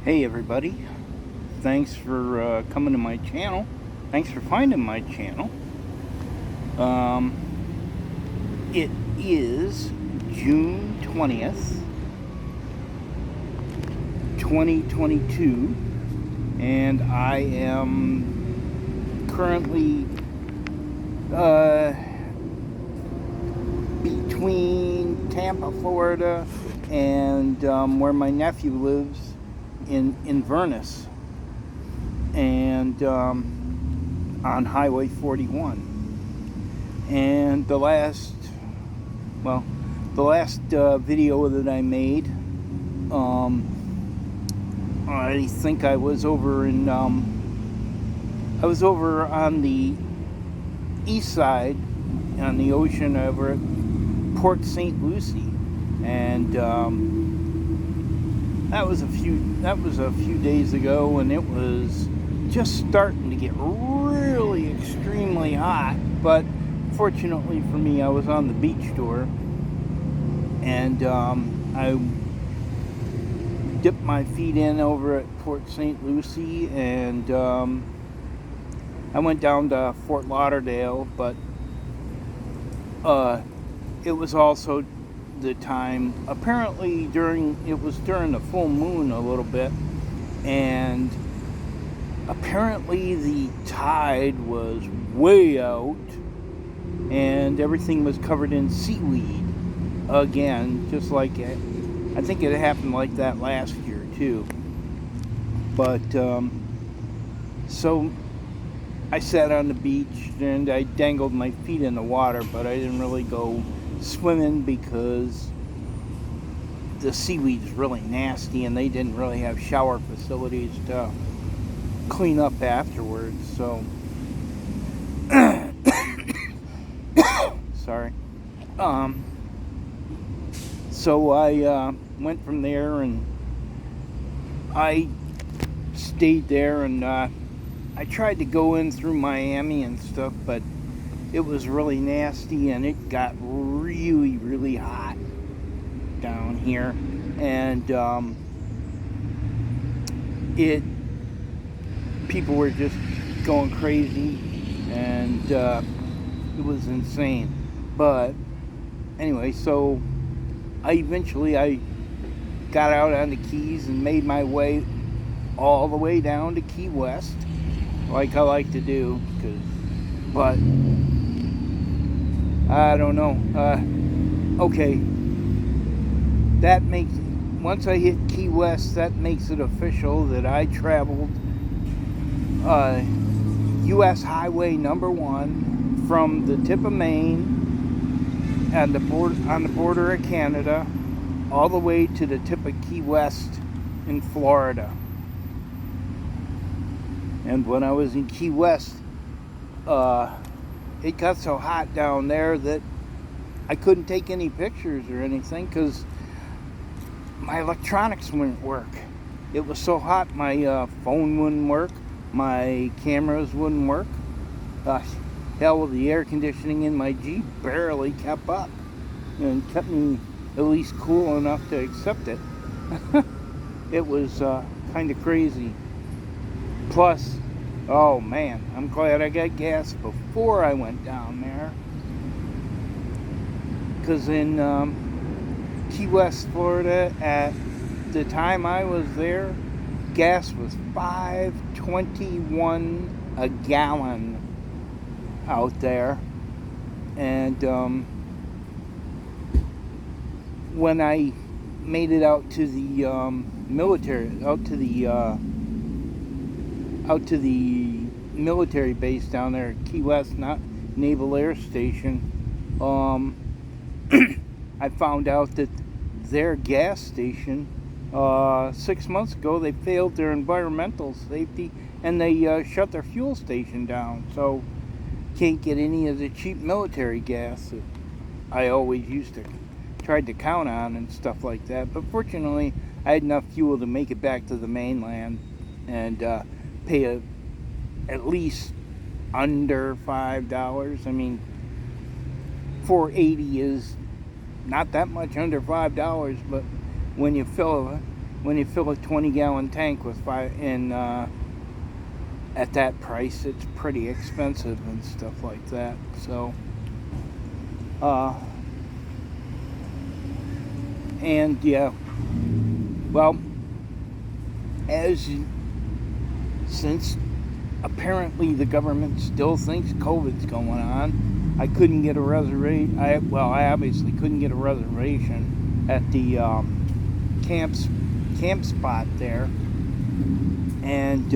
Hey everybody, thanks for coming to my channel. Thanks for finding my channel. It is June 20th, 2022, and I am currently between Tampa, Florida, and where my nephew lives in Inverness, and on Highway 41. And the last video that I made, I think I was over on the east side on the ocean over at Port St. Lucie, and that was a few days ago, and it was just starting to get really extremely hot. But fortunately for me, I was on the beach tour, and I dipped my feet in over at Port St. Lucie, and I went down to Fort Lauderdale, but it was also the time, apparently during the full moon a little bit, and apparently the tide was way out and everything was covered in seaweed again, just like it. I think it happened like that last year too. But so I sat on the beach and I dangled my feet in the water, but I didn't really go swimming because the seaweed's really nasty and they didn't really have shower facilities to clean up afterwards. So sorry. So I went from there, and I stayed there, and I tried to go in through Miami and stuff, but it was really nasty, and it got really, really hot down here, and people were just going crazy, and it was insane. But anyway, so I eventually got out on the Keys and made my way all the way down to Key West, like I like to do, but I don't know. Okay, once I hit Key West, that makes it official that I traveled U.S. Highway number 1 from the tip of Maine and on the border of Canada all the way to the tip of Key West in Florida. And when I was in Key West, it got so hot down there that I couldn't take any pictures or anything because my electronics wouldn't work. It was so hot, my phone wouldn't work, my cameras wouldn't work. Hell, the air conditioning in my Jeep barely kept up and kept me at least cool enough to accept it. It was kind of crazy. Plus, oh man, I'm glad I got gas before I went down there, because in Key West, Florida, at the time I was there, gas was $5.21 a gallon out there. And when I made it out to the military base down there at Key West, not Naval Air Station, I found out that their gas station, 6 months ago, they failed their environmental safety and they shut their fuel station down. So can't get any of the cheap military gas that I always used to tried to count on and stuff like that. But fortunately, I had enough fuel to make it back to the mainland and pay at least under $5. I mean, $4.80 is not that much under $5, but when you fill when you fill a 20-gallon tank with at that price, it's pretty expensive and stuff like that. So, and yeah, well, since apparently the government still thinks COVID's going on, I couldn't get a reservation. I obviously couldn't get a reservation at the camp spot there, and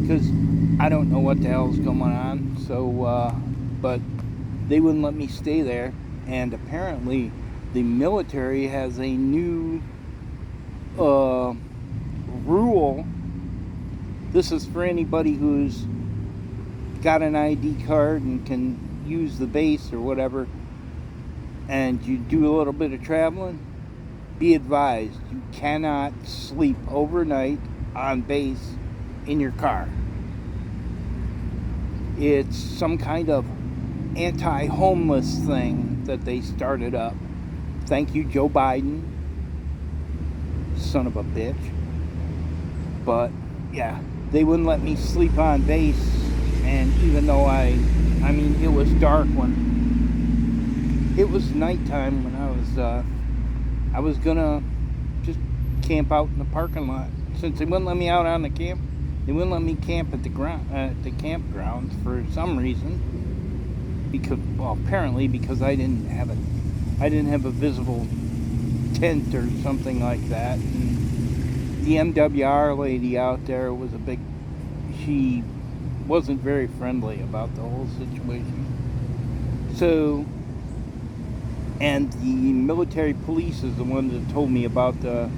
because I don't know what the hell's going on. So, but they wouldn't let me stay there, and apparently the military has a new rule. This is for anybody who's got an ID card and can use the base or whatever, and you do a little bit of traveling. Be advised, you cannot sleep overnight on base in your car. It's some kind of anti-homeless thing that they started up. Thank you, Joe Biden. Son of a bitch. But yeah, they wouldn't let me sleep on base, and even though I mean it was dark when it was nighttime when I was gonna just camp out in the parking lot. Since they wouldn't let me out on the camp, they wouldn't let me camp at the campgrounds for some reason. Because, well, apparently because I didn't have a visible tent or something like that. And the MWR lady out there she wasn't very friendly about the whole situation. So, and the military police is the one that told me about the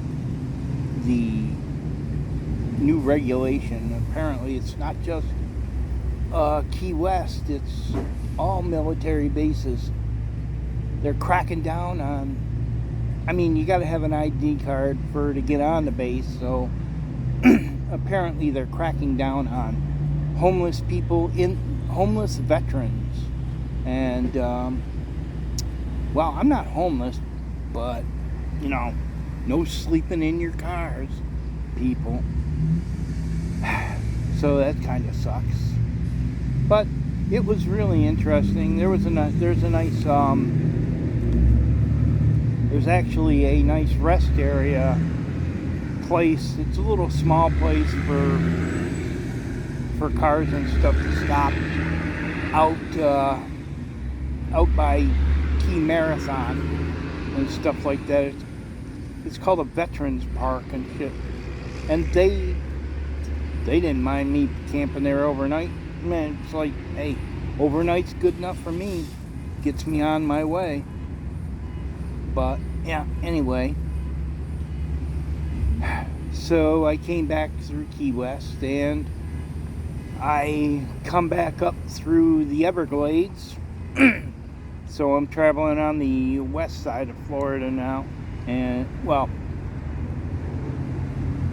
new regulation. Apparently it's not just Key West, it's all military bases. They're cracking down on, I mean, you got to have an ID card to get on the base, so apparently they're cracking down on homeless people, homeless veterans. And well, I'm not homeless, but no sleeping in your cars, people. So that kind of sucks. But it was really interesting. There's actually a nice rest area place. It's a little small place for cars and stuff to stop out by Key Marathon and stuff like that. It's called a Veterans Park and shit. And they didn't mind me camping there overnight. Man, it's like, hey, overnight's good enough for me. Gets me on my way. But yeah, anyway. So I came back through Key West, and I come back up through the Everglades. So I'm traveling on the west side of Florida now. And, well,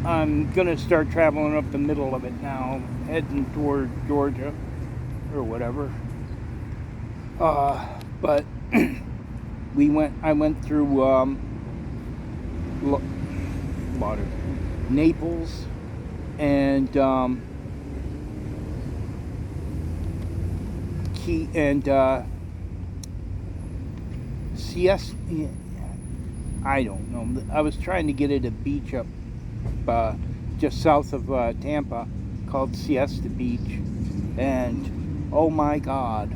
I'm going to start traveling up the middle of it now, heading toward Georgia or whatever. But I went through Naples and Siesta. I don't know. I was trying to get at a beach up just south of Tampa called Siesta Beach, and oh my God,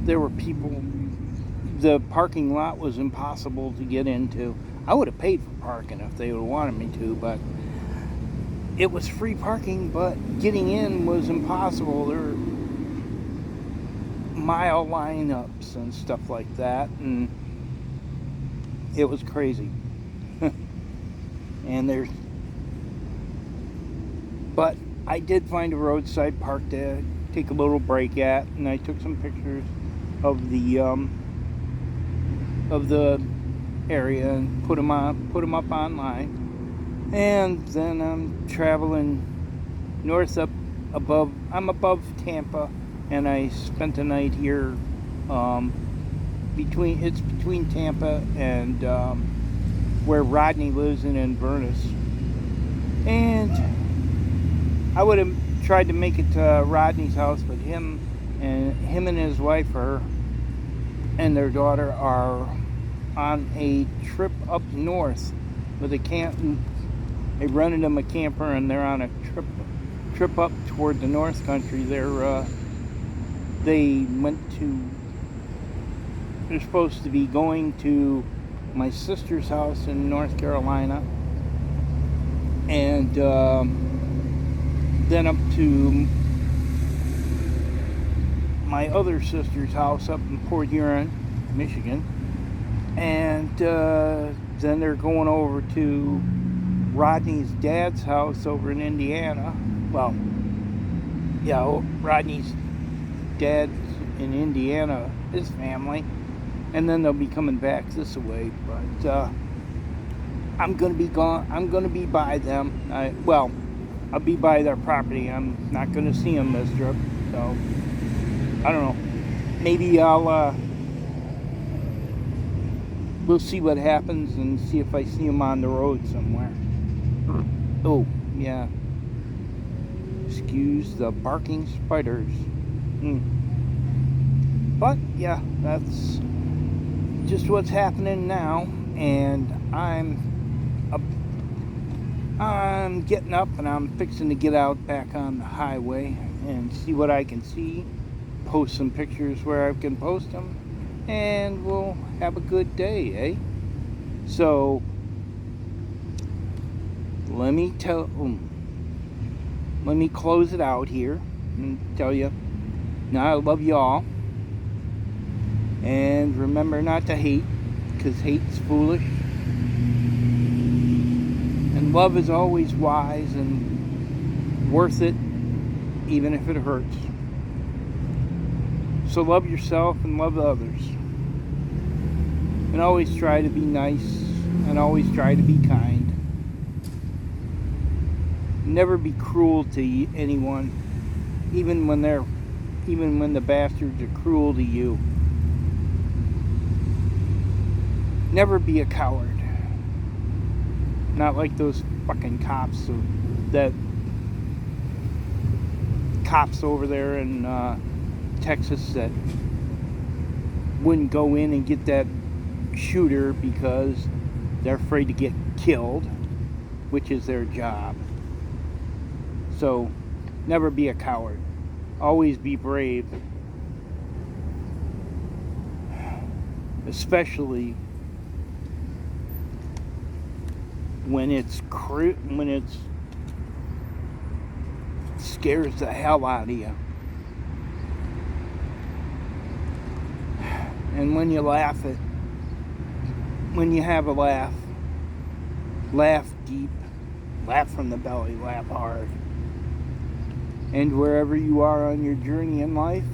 there were people. The parking lot was impossible to get into. I would have paid for parking if they would have wanted me to, but it was free parking, but getting in was impossible. There were mile lineups and stuff like that, and it was crazy. But I did find a roadside park to take a little break at, and I took some pictures of the area and put them up online. And then I'm traveling north I'm above Tampa, and I spent the night here between Tampa and where Rodney lives in Inverness. And I would have tried to make it to Rodney's house, but him and his wife and their daughter are on a trip up north with a camp. They rented them a camper, and they're on a trip up toward the North Country. They're supposed to be going to my sister's house in North Carolina, and then up to my other sister's house up in Port Huron, Michigan, and then they're going over to Rodney's dad's house over in Indiana. Well, yeah, Rodney's dad's in Indiana, his family, and then they'll be coming back this way. But I'm gonna be gone. I'm gonna be by them. I'll be by their property. I'm not gonna see them this trip, so I don't know. Maybe we'll see what happens and see if I see them on the road somewhere. Oh, yeah. Excuse the barking spiders. But, yeah, that's just what's happening now. And I'm getting up and I'm fixing to get out back on the highway and see what I can see. Post some pictures where I can post them. And we'll have a good day, eh? So, let me close it out here and tell you, now I love you all. And remember not to hate, because hate's foolish. And love is always wise and worth it, even if it hurts. So love yourself and love others. And always try to be nice and always try to be kind. Never be cruel to anyone, even when the bastards are cruel to you. Never be a coward. Not like those fucking cops over there in Texas that wouldn't go in and get that shooter because they're afraid to get killed, which is their job. So, never be a coward. Always be brave. Especially when it scares the hell out of you. And when you when you have a laugh deep, laugh from the belly, laugh hard. And wherever you are on your journey in life,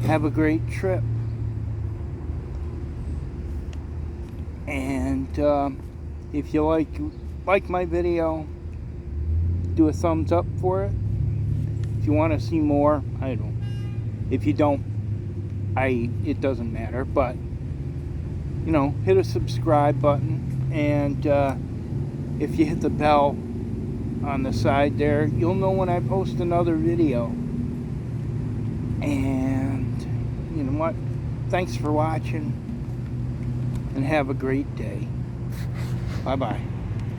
have a great trip. And if you like my video, do a thumbs up for it. If you want to see more, I don't. If you don't, it doesn't matter. But hit a subscribe button, and if you hit the bell on the side there, you'll know when I post another video. And you know what? Thanks for watching, and have a great day. Bye-bye.